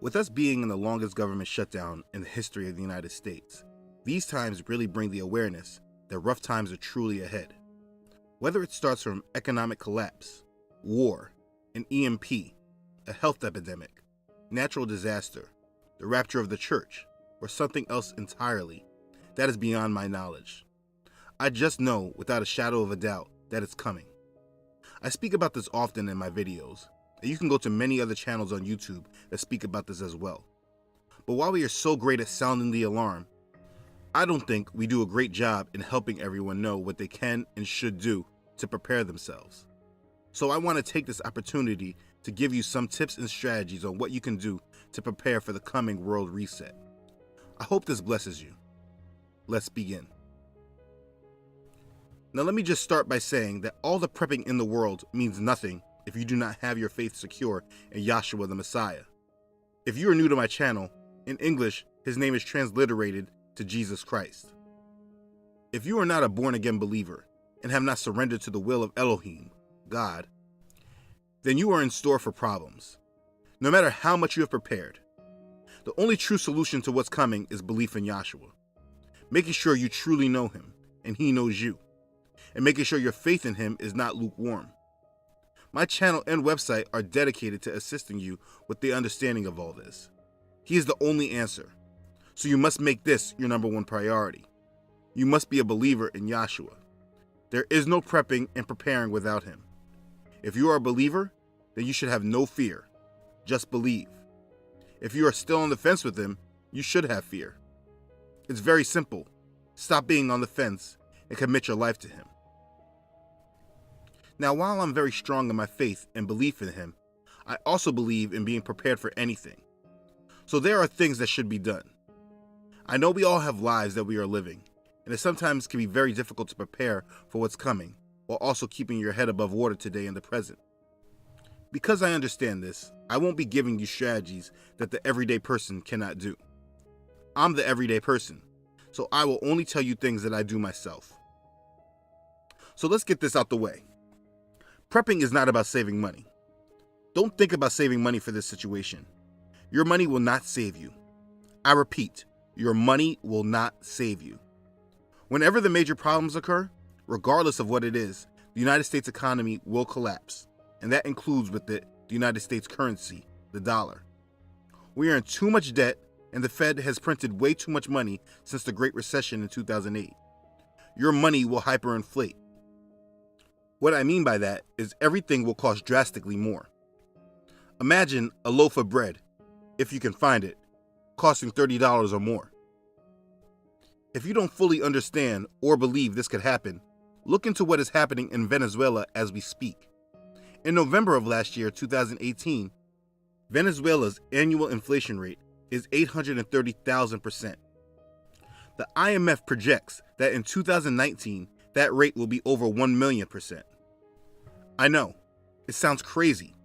With us being in the longest government shutdown in the history of the United States, these times really bring the awareness that rough times are truly ahead. Whether it starts from economic collapse, war, an EMP, a health epidemic, natural disaster, the rapture of the church, or something else entirely, that is beyond my knowledge. I just know without a shadow of a doubt that it's coming. I speak about this often in my videos, and you can go to many other channels on YouTube that speak about this as well. But while we are so great at sounding the alarm, I don't think we do a great job in helping everyone know what they can and should do to prepare themselves. So I want to take this opportunity to give you some tips and strategies on what you can do to prepare for the coming world reset. I hope this blesses you. Let's begin. Now let me just start by saying that all the prepping in the world means nothing if you do not have your faith secure in Yahshua the Messiah. If you are new to my channel, in English, his name is transliterated to Jesus Christ. If you are not a born-again believer and have not surrendered to the will of Elohim, God, then you are in store for problems, no matter how much you have prepared. The only true solution to what's coming is belief in Yahshua, making sure you truly know him and he knows you, and making sure your faith in him is not lukewarm. My channel and website are dedicated to assisting you with the understanding of all this. He is the only answer, so you must make this your number one priority. You must be a believer in Yahshua. There is no prepping and preparing without him. If you are a believer, then you should have no fear. Just believe. If you are still on the fence with him, you should have fear. It's very simple. Stop being on the fence and commit your life to him. Now, while I'm very strong in my faith and belief in him, I also believe in being prepared for anything. So there are things that should be done. I know we all have lives that we are living, and it sometimes can be very difficult to prepare for what's coming, while also keeping your head above water today in the present. Because I understand this, I won't be giving you strategies that the everyday person cannot do. I'm the everyday person, so I will only tell you things that I do myself. So let's get this out the way. Prepping is not about saving money. Don't think about saving money for this situation. Your money will not save you. I repeat, your money will not save you. Whenever the major problems occur, regardless of what it is, the United States economy will collapse, and that includes with it the United States currency, the dollar. We are in too much debt, and the Fed has printed way too much money since the Great Recession in 2008. Your money will hyperinflate. What I mean by that is everything will cost drastically more. Imagine a loaf of bread, if you can find it, costing $30 or more. If you don't fully understand or believe this could happen, look into what is happening in Venezuela as we speak. In November of last year, 2018, Venezuela's annual inflation rate is 830,000%. The IMF projects that in 2019, that rate will be over 1,000,000%. I know, it sounds crazy.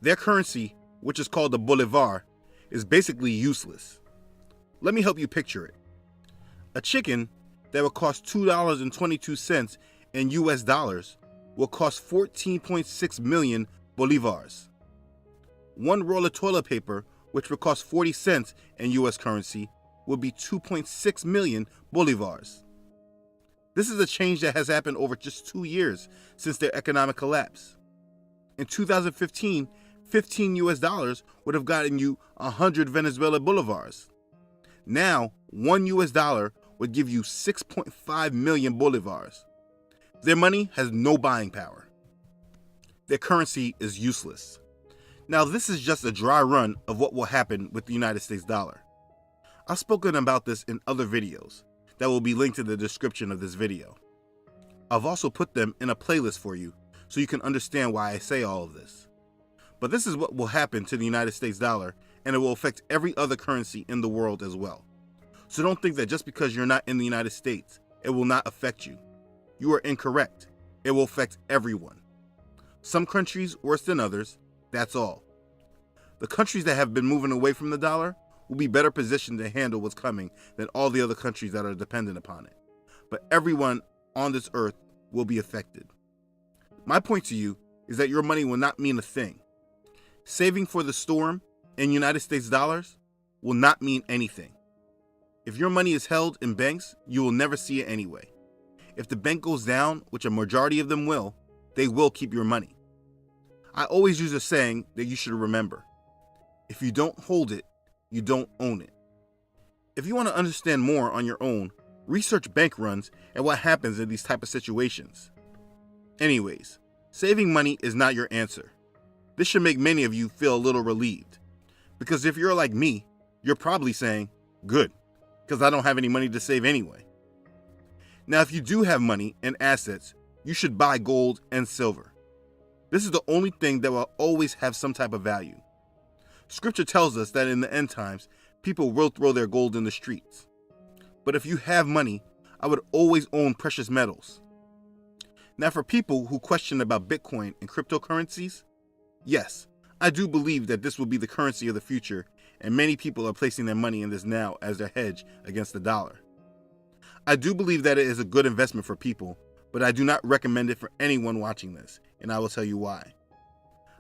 Their currency, which is called the Bolivar, is basically useless. Let me help you picture it. A chicken that would cost $2.22 in US dollars will cost 14.6 million bolivars. One roll of toilet paper, which would cost 40 cents in US currency, will be 2.6 million bolivars. This is a change that has happened over just 2 years since their economic collapse. In 2015, 15 US dollars would have gotten you 100 Venezuela bolivars. Now, 1 US dollar would give you 6.5 million bolivars. Their money has no buying power. Their currency is useless. Now, this is just a dry run of what will happen with the United States dollar. I've spoken about this in other videos that will be linked in the description of this video. I've also put them in a playlist for you so you can understand why I say all of this. But this is what will happen to the United States dollar, and it will affect every other currency in the world as well. So don't think that just because you're not in the United States, it will not affect you. You are incorrect. It will affect everyone. Some countries worse than others, that's all. The countries that have been moving away from the dollar will be better positioned to handle what's coming than all the other countries that are dependent upon it. But everyone on this earth will be affected. My point to you is that your money will not mean a thing. Saving for the storm in United States dollars will not mean anything. If your money is held in banks, you will never see it anyway. If the bank goes down, which a majority of them will, they will keep your money. I always use a saying that you should remember. If you don't hold it, you don't own it. If you want to understand more on your own, research bank runs and what happens in these type of situations. Anyways, saving money is not your answer. This should make many of you feel a little relieved. Because if you're like me, you're probably saying, good, because I don't have any money to save anyway. Now, if you do have money and assets, you should buy gold and silver. This is the only thing that will always have some type of value. Scripture tells us that in the end times, people will throw their gold in the streets. But if you have money, I would always own precious metals. Now, for people who question about Bitcoin and cryptocurrencies, yes, I do believe that this will be the currency of the future, and many people are placing their money in this now as their hedge against the dollar. I do believe that it is a good investment for people, but I do not recommend it for anyone watching this, and I will tell you why.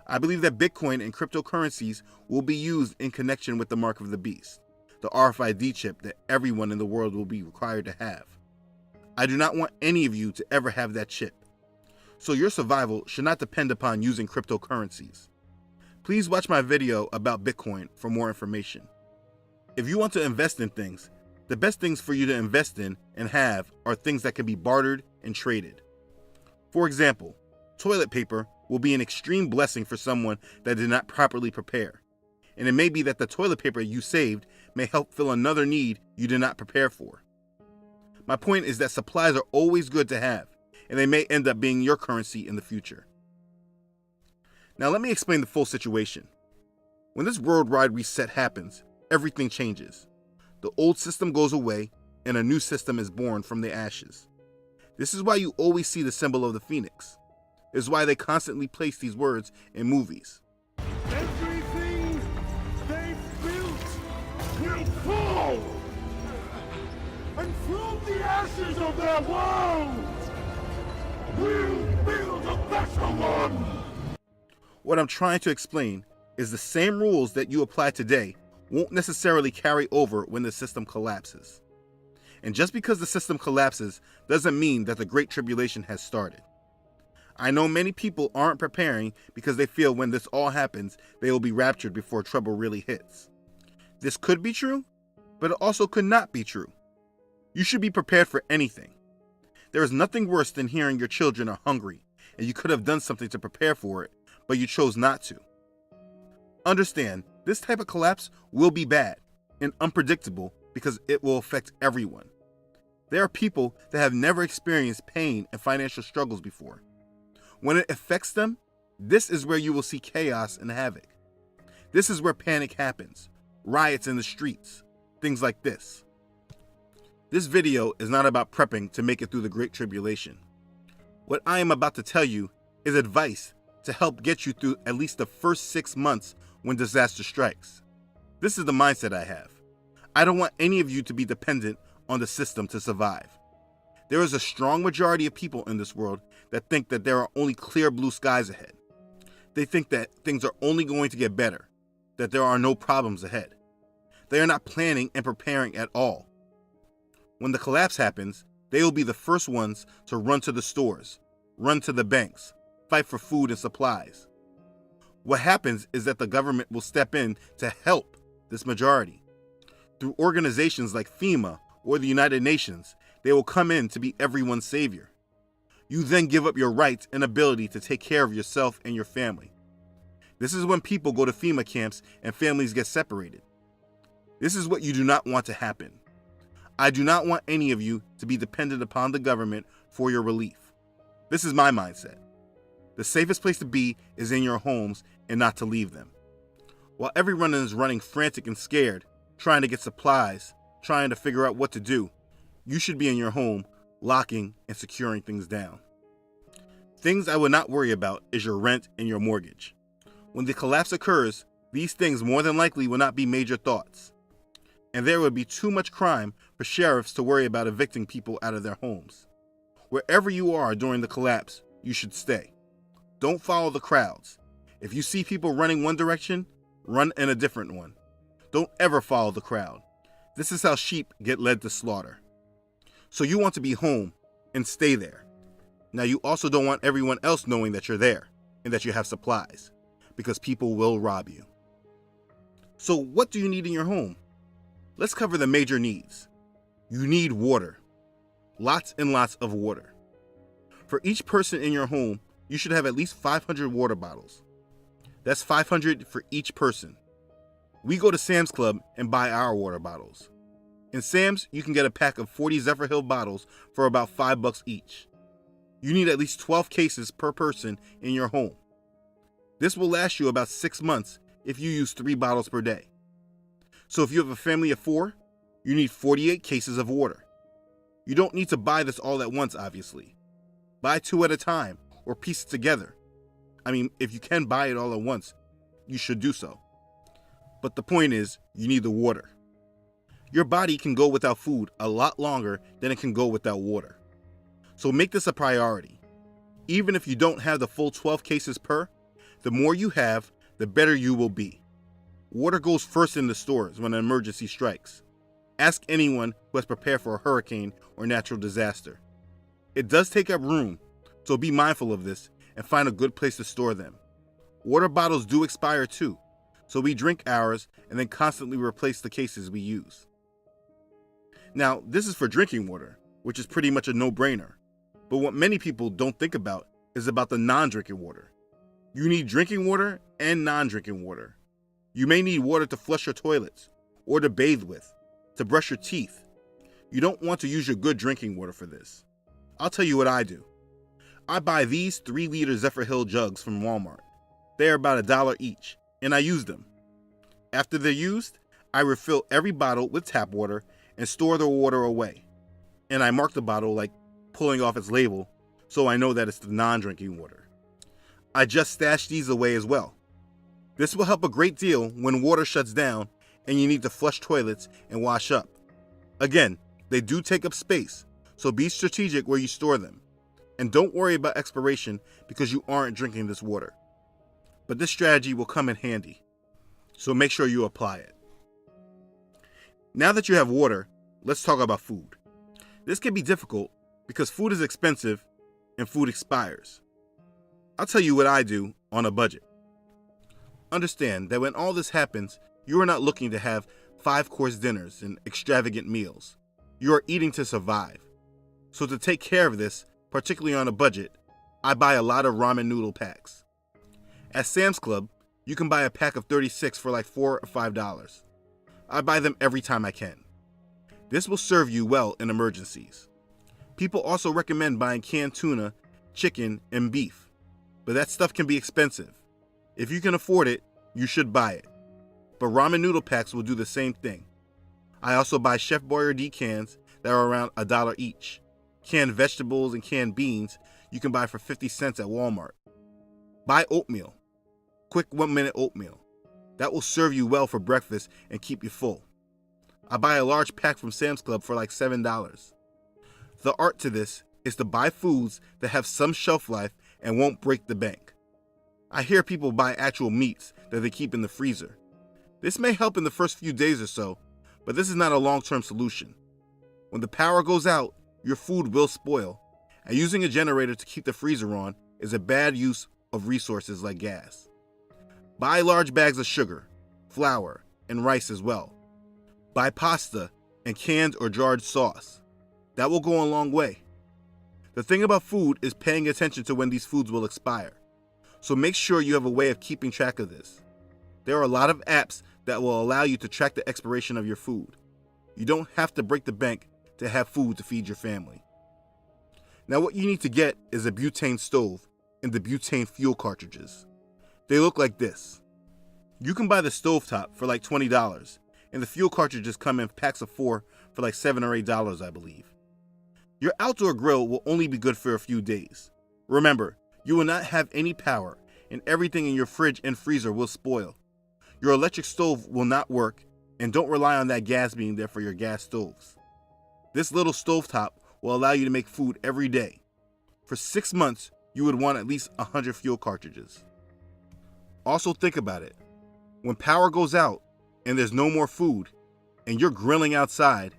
I believe that Bitcoin and cryptocurrencies will be used in connection with the mark of the beast, the RFID chip that everyone in the world will be required to have. I do not want any of you to ever have that chip, so your survival should not depend upon using cryptocurrencies. Please watch my video about Bitcoin for more information. If you want to invest in things, the best things for you to invest in and have are things that can be bartered and traded. For example, toilet paper will be an extreme blessing for someone that did not properly prepare. And it may be that the toilet paper you saved may help fill another need you did not prepare for. My point is that supplies are always good to have, and they may end up being your currency in the future. Now let me explain the full situation. When this worldwide reset happens, everything changes. The old system goes away, and a new system is born from the ashes. This is why you always see the symbol of the phoenix. This is why they constantly place these words in movies. Everything they've built will fall! And from the ashes of their world, we'll build a better one! What I'm trying to explain is the same rules that you apply today won't necessarily carry over when the system collapses. And just because the system collapses doesn't mean that the Great Tribulation has started. I know many people aren't preparing because they feel when this all happens, they will be raptured before trouble really hits. This could be true, but it also could not be true. You should be prepared for anything. There is nothing worse than hearing your children are hungry and you could have done something to prepare for it, but you chose not to. Understand, this type of collapse will be bad and unpredictable because it will affect everyone. There are people that have never experienced pain and financial struggles before. When it affects them, this is where you will see chaos and havoc. This is where panic happens, riots in the streets, things like this. This video is not about prepping to make it through the Great Tribulation. What I am about to tell you is advice to help get you through at least the first 6 months when disaster strikes. This is the mindset I have. I don't want any of you to be dependent on the system to survive. There is a strong majority of people in this world that think that there are only clear blue skies ahead. They think that things are only going to get better, that there are no problems ahead. They are not planning and preparing at all. When the collapse happens, they will be the first ones to run to the stores, run to the banks, fight for food and supplies. What happens is that the government will step in to help this majority. Through organizations like FEMA or the United Nations, they will come in to be everyone's savior. You then give up your rights and ability to take care of yourself and your family. This is when people go to FEMA camps and families get separated. This is what you do not want to happen. I do not want any of you to be dependent upon the government for your relief. This is my mindset. The safest place to be is in your homes and not to leave them. While everyone is running frantic and scared, trying to get supplies, trying to figure out what to do, you should be in your home, locking and securing things down. Things I would not worry about is your rent and your mortgage. When the collapse occurs, these things more than likely will not be major thoughts. And there would be too much crime for sheriffs to worry about evicting people out of their homes. Wherever you are during the collapse, you should stay. Don't follow the crowds. If you see people running one direction, run in a different one. Don't ever follow the crowd. This is how sheep get led to slaughter. So you want to be home and stay there. Now you also don't want everyone else knowing that you're there and that you have supplies, because people will rob you. So what do you need in your home? Let's cover the major needs. You need water. Lots and lots of water. For each person in your home, you should have at least 500 water bottles. That's 500 for each person. We go to Sam's Club and buy our water bottles. In Sam's, you can get a pack of 40 Zephyrhill bottles for about $5 each. You need at least 12 cases per person in your home. This will last you about 6 months if you use 3 bottles per day. So if you have a family of 4, you need 48 cases of water. You don't need to buy this all at once, obviously. Buy 2 at a time or piece it together. I mean, if you can buy it all at once, you should do so. But the point is, you need the water. Your body can go without food a lot longer than it can go without water. So make this a priority. Even if you don't have the full 12 cases per, the more you have, the better you will be. Water goes first in the stores when an emergency strikes. Ask anyone who has prepared for a hurricane or natural disaster. It does take up room, so be mindful of this and find a good place to store them. Water bottles do expire too, so we drink ours and then constantly replace the cases we use. Now, this is for drinking water, which is pretty much a no-brainer. But what many people don't think about is about the non-drinking water. You need drinking water and non-drinking water. You may need water to flush your toilets, or to bathe with, to brush your teeth. You don't want to use your good drinking water for this. I'll tell you what I do. I buy these 3-liter Zephyrhill jugs from Walmart. They are about $1 each, and I use them. After they're used, I refill every bottle with tap water and store the water away. And I mark the bottle, like pulling off its label, so I know that it's the non-drinking water. I just stash these away as well. This will help a great deal when water shuts down and you need to flush toilets and wash up. Again, they do take up space, so be strategic where you store them. And don't worry about expiration because you aren't drinking this water. But this strategy will come in handy, so make sure you apply it. Now that you have water, let's talk about food. This can be difficult because food is expensive and food expires. I'll tell you what I do on a budget. Understand that when all this happens, you are not looking to have 5-course dinners and extravagant meals. You are eating to survive. So to take care of this, particularly on a budget, I buy a lot of ramen noodle packs. At Sam's Club, you can buy a pack of 36 for like $4 or $5. I buy them every time I can. This will serve you well in emergencies. People also recommend buying canned tuna, chicken, and beef, but that stuff can be expensive. If you can afford it, you should buy it. But ramen noodle packs will do the same thing. I also buy Chef Boyardee cans that are around $1 each. Canned vegetables and canned beans you can buy for 50 cents at Walmart. Buy oatmeal. Quick 1-minute oatmeal. That will serve you well for breakfast and keep you full. I buy a large pack from Sam's Club for like $7. The art to this is to buy foods that have some shelf life and won't break the bank. I hear people buy actual meats that they keep in the freezer. This may help in the first few days or so, but this is not a long-term solution. When the power goes out, your food will spoil, and using a generator to keep the freezer on is a bad use of resources like gas. Buy large bags of sugar, flour, and rice as well. Buy pasta and canned or jarred sauce. That will go a long way. The thing about food is paying attention to when these foods will expire. So make sure you have a way of keeping track of this. There are a lot of apps that will allow you to track the expiration of your food. You don't have to break the bank to have food to feed your family. Now what you need to get is a butane stove and the butane fuel cartridges. They look like this. You can buy the stovetop for like $20, and the fuel cartridges come in packs of 4 for like $7 or $8, I believe. Your outdoor grill will only be good for a few days. Remember, you will not have any power, and everything in your fridge and freezer will spoil. Your electric stove will not work, and don't rely on that gas being there for your gas stoves. This little stovetop will allow you to make food every day. For 6 months, you would want at least 100 fuel cartridges. Also think about it. When power goes out and there's no more food and you're grilling outside,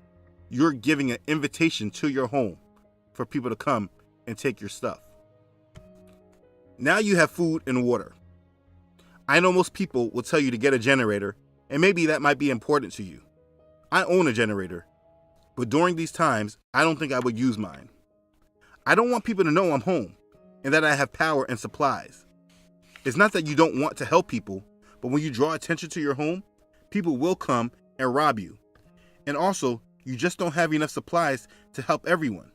you're giving an invitation to your home for people to come and take your stuff. Now you have food and water. I know most people will tell you to get a generator, and maybe that might be important to you. I own a generator, but during these times, I don't think I would use mine. I don't want people to know I'm home and that I have power and supplies. It's not that you don't want to help people, but when you draw attention to your home, people will come and rob you. And also, you just don't have enough supplies to help everyone.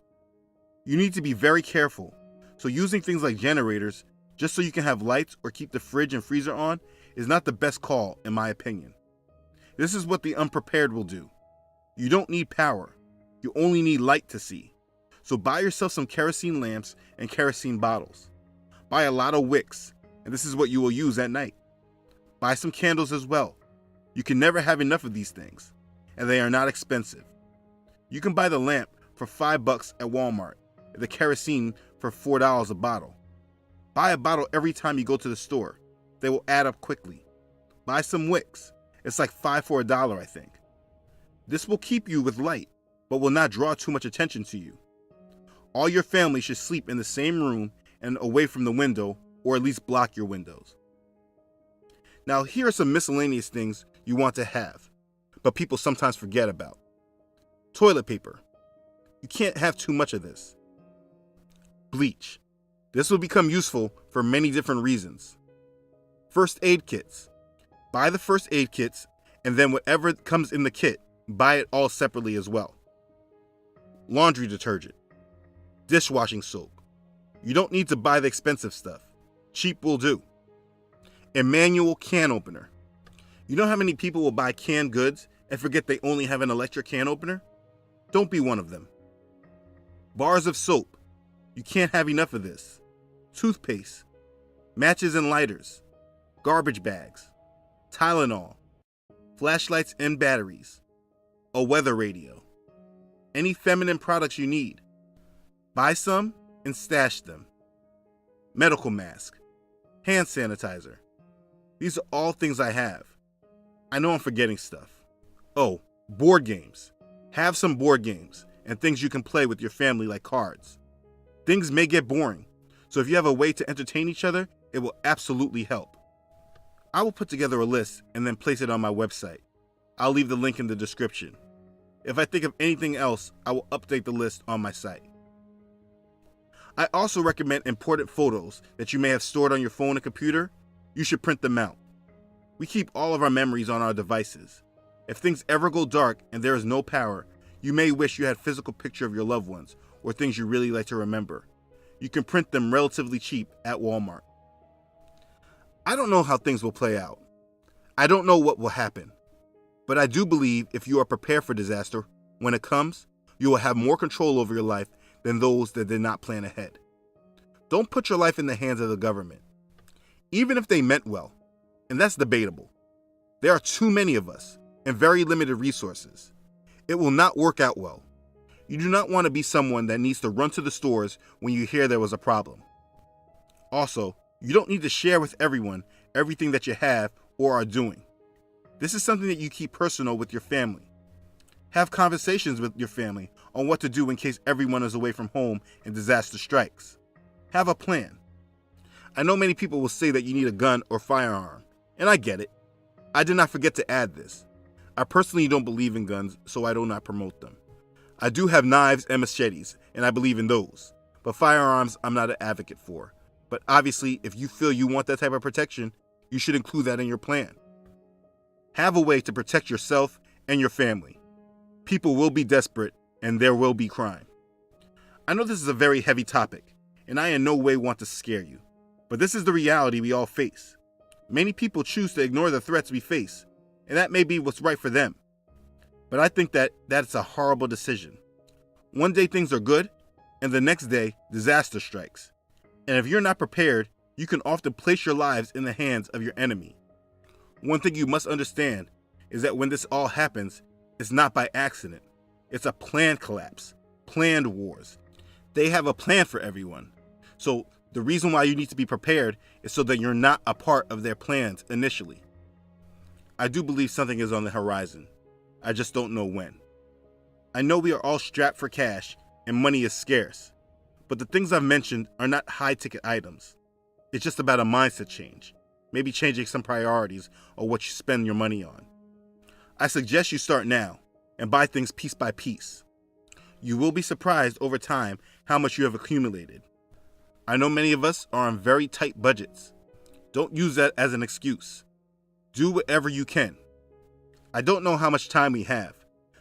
You need to be very careful. So using things like generators, just so you can have lights or keep the fridge and freezer on, is not the best call, in my opinion. This is what the unprepared will do. You don't need power. You only need light to see. So buy yourself some kerosene lamps and kerosene bottles. Buy a lot of wicks, and this is what you will use at night. Buy some candles as well. You can never have enough of these things, and they are not expensive. You can buy the lamp for $5 at Walmart, and the kerosene for $4 a bottle. Buy a bottle every time you go to the store. They will add up quickly. Buy some wicks. It's like 5 for $1, I think. This will keep you with light, but will not draw too much attention to you. All your family should sleep in the same room and away from the window, or at least block your windows. Now, here are some miscellaneous things you want to have, but people sometimes forget about. Toilet paper. You can't have too much of this. Bleach. This will become useful for many different reasons. First aid kits. Buy the first aid kits, and then whatever comes in the kit, buy it all separately as well. Laundry detergent. Dishwashing soap. You don't need to buy the expensive stuff. Cheap will do. A manual can opener. You know how many people will buy canned goods and forget they only have an electric can opener? Don't be one of them. Bars of soap. You can't have enough of this. Toothpaste. Matches and lighters. Garbage bags. Tylenol. Flashlights and batteries. A weather radio. Any feminine products you need. Buy some and stash them. Medical mask. Hand sanitizer. These are all things I have. I know I'm forgetting stuff. Oh, board games. Have some board games and things you can play with your family like cards. Things may get boring, so if you have a way to entertain each other, it will absolutely help. I will put together a list and then place it on my website. I'll leave the link in the description. If I think of anything else, I will update the list on my site. I also recommend important photos that you may have stored on your phone and computer. You should print them out. We keep all of our memories on our devices. If things ever go dark and there is no power, you may wish you had a physical picture of your loved ones or things you really like to remember. You can print them relatively cheap at Walmart. I don't know how things will play out. I don't know what will happen. But I do believe if you are prepared for disaster, when it comes, you will have more control over your life than those that did not plan ahead. Don't put your life in the hands of the government, even if they meant well, and that's debatable. There are too many of us and very limited resources. It will not work out well. You do not want to be someone that needs to run to the stores when you hear there was a problem. Also, you don't need to share with everyone everything that you have or are doing. This is something that you keep personal with your family. Have conversations with your family on what to do in case everyone is away from home and disaster strikes. Have a plan. I know many people will say that you need a gun or firearm, and I get it. I did not forget to add this. I personally don't believe in guns, so I do not promote them. I do have knives and machetes, and I believe in those, but firearms I'm not an advocate for. But obviously, if you feel you want that type of protection, you should include that in your plan. Have a way to protect yourself and your family. People will be desperate, and there will be crime. I know this is a very heavy topic, and I in no way want to scare you, but this is the reality we all face. Many people choose to ignore the threats we face, and that may be what's right for them. But I think that that's a horrible decision. One day things are good, and the next day disaster strikes. And if you're not prepared, you can often place your lives in the hands of your enemy. One thing you must understand is that when this all happens, it's not by accident. It's a planned collapse, planned wars. They have a plan for everyone. So the reason why you need to be prepared is so that you're not a part of their plans initially. I do believe something is on the horizon. I just don't know when. I know we are all strapped for cash and money is scarce, but the things I've mentioned are not high-ticket items. It's just about a mindset change, maybe changing some priorities or what you spend your money on. I suggest you start now and buy things piece by piece. You will be surprised over time how much you have accumulated. I know many of us are on very tight budgets. Don't use that as an excuse. Do whatever you can. I don't know how much time we have,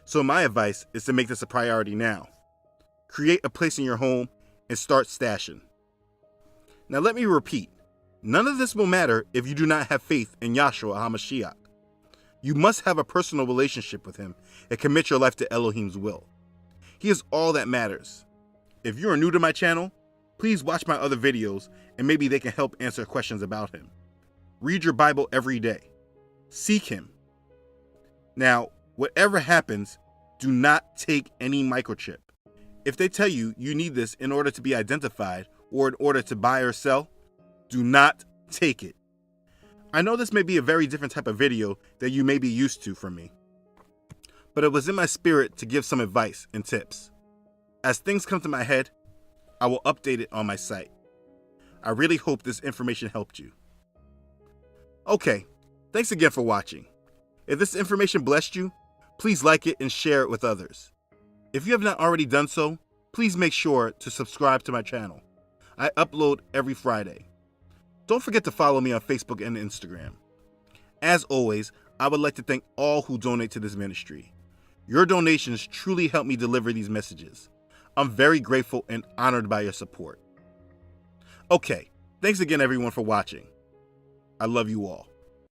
so my advice is to make this a priority now. Create a place in your home and start stashing. Now let me repeat, none of this will matter if you do not have faith in Yahshua HaMashiach. You must have a personal relationship with him and commit your life to Elohim's will. He is all that matters. If you are new to my channel, please watch my other videos and maybe they can help answer questions about him. Read your Bible every day. Seek him. Now, whatever happens, do not take any microchip. If they tell you you need this in order to be identified or in order to buy or sell, do not take it. I know this may be a very different type of video that you may be used to from me, but it was in my spirit to give some advice and tips. As things come to my head, I will update it on my site. I really hope this information helped you. Okay, thanks again for watching. If this information blessed you, please like it and share it with others. If you have not already done so, please make sure to subscribe to my channel. I upload every Friday. Don't forget to follow me on Facebook and Instagram. As always, I would like to thank all who donate to this ministry. Your donations truly help me deliver these messages. I'm very grateful and honored by your support. Okay, thanks again everyone for watching. I love you all.